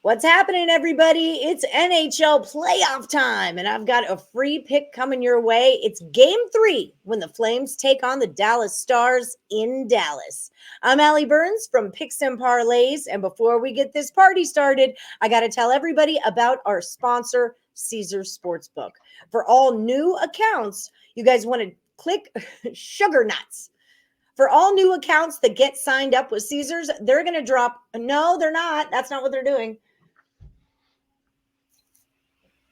What's happening, everybody? It's NHL playoff time, and I've got a free pick coming your way. It's game 3 when the Flames take on the Dallas Stars in Dallas. I'm Allie Burns from Picks Parlays, and before we get this party started, I got to tell everybody about our sponsor, Caesars Sportsbook. For all new accounts, you guys want to click Sugar Nuts. For all new accounts that get signed up with Caesars, they're going to drop. No, they're not. That's not what they're doing.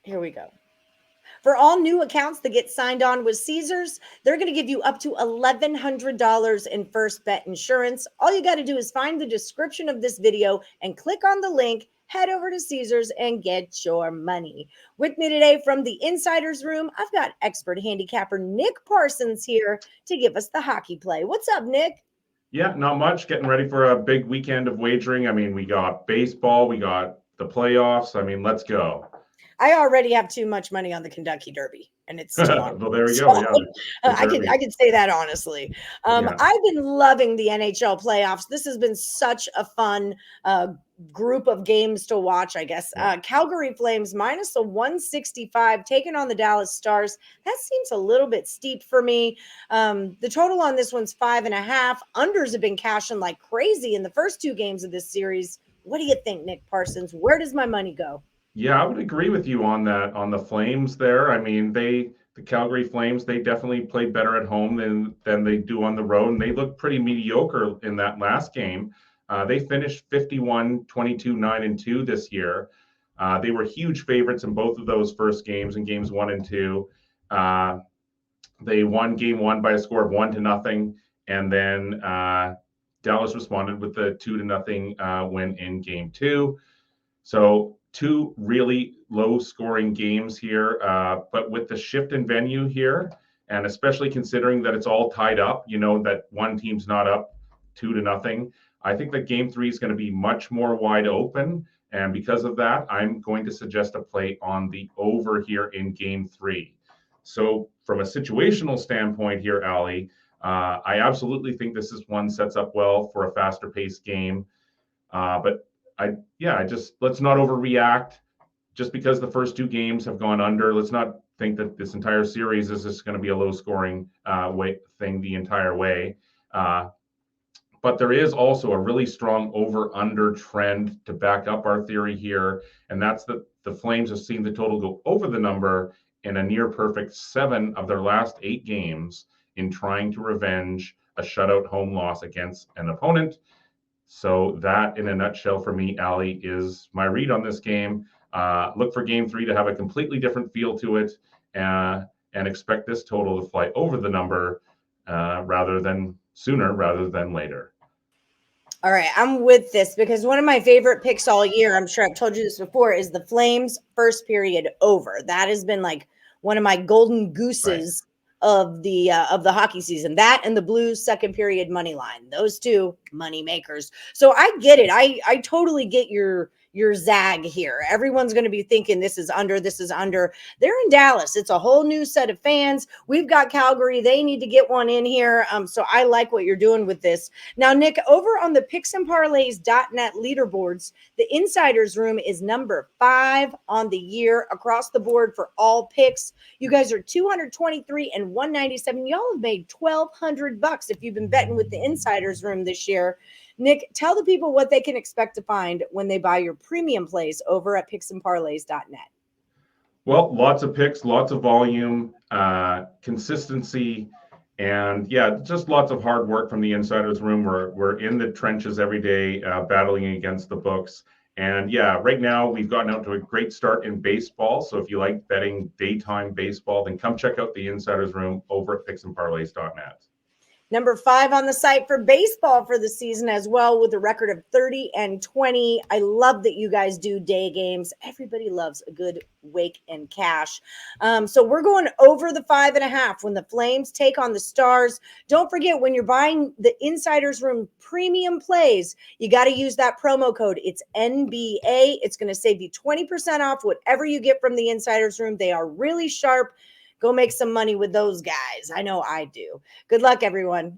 Here we go. For all new accounts that get signed on with Caesars, they're going to give you up to $1,100 in first bet insurance. All you got to do is find the description of this video and click on the link, head over to Caesars and get your money. With me today from the Insiders Room, I've got expert handicapper Nick Parsons here to give us the hockey play. What's up, Nick? Yeah, not much. Getting ready for a big weekend of wagering. I mean, we got baseball, we got the playoffs. I mean, let's go. I already have too much money on the Kentucky Derby, and it's tomorrow. Well, there we go. Yeah, I can say that honestly. I've been loving the NHL playoffs. This has been such a fun group of games to watch, I guess. Calgary Flames minus a 165 taking on the Dallas Stars. That seems a little bit steep for me. The total on this one's 5.5. Unders have been cashing like crazy in the first 2 games of this series. What do you think, Nick Parsons? Where does my money go? Yeah, I would agree with you on that, on the Flames there. I mean, the Calgary Flames, they definitely played better at home than they do on the road, and they looked pretty mediocre in that last game. They finished 51, 22, 9-2 this year. They were huge favorites in both of those first games, in games 1 and 2. They won game 1 by a score of 1-0, and then Dallas responded with the 2-0 win in game 2. So 2 really low-scoring games here, but with the shift in venue here, and especially considering that it's all tied up, that one team's not up 2-0, I think that game 3 is going to be much more wide open, and because of that, I'm going to suggest a play on the over here in game 3. So from a situational standpoint here, Allie, I absolutely think this is one sets up well for a faster-paced game, but let's not overreact. Just because the first 2 games have gone under, let's not think that this entire series is just going to be a low-scoring thing the entire way. But there is also a really strong over-under trend to back up our theory here, and that's that the Flames have seen the total go over the number in a near-perfect 7 of their last 8 games in trying to revenge a shutout home loss against an opponent. So that, in a nutshell, for me, Allie, is my read on this game. Look for game 3 to have a completely different feel to it, and expect this total to fly over the number sooner rather than later. All right, I'm with this because one of my favorite picks all year, I'm sure I've told you this before, is the Flames first period over. That has been like one of my golden gooses. Right. Of the hockey season, that and the Blues second period money line, those 2 money makers. So I get it. I totally get your zag here. Everyone's going to be thinking this is under. They're in Dallas. It's a whole new set of fans. We've got Calgary. They need to get one in here. So I like what you're doing with this. Now, Nick, over on the picksandparlays.net leaderboards, the Insiders Room is number 5 on the year across the board for all picks. You guys are 223 and 197. Y'all have made $1,200 if you've been betting with the Insiders Room this year. Nick, tell the people what they can expect to find when they buy your premium plays over at picksandparlays.net. Well, lots of picks, lots of volume, consistency, and just lots of hard work from the Insiders Room. We're in the trenches every day, battling against the books. And right now we've gotten out to a great start in baseball. So if you like betting daytime baseball, then come check out the Insiders Room over at picksandparlays.net. Number 5 on the site for baseball for the season as well, with a record of 30-20. I love that you guys do day games. Everybody loves a good wake and cash. So we're going over the 5.5 when the Flames take on the Stars. Don't forget, when you're buying the Insiders Room premium plays, you got to use that promo code. It's NBA. It's going to save you 20% off whatever you get from the Insiders Room. They are really sharp. Go make some money with those guys. I know I do. Good luck, everyone.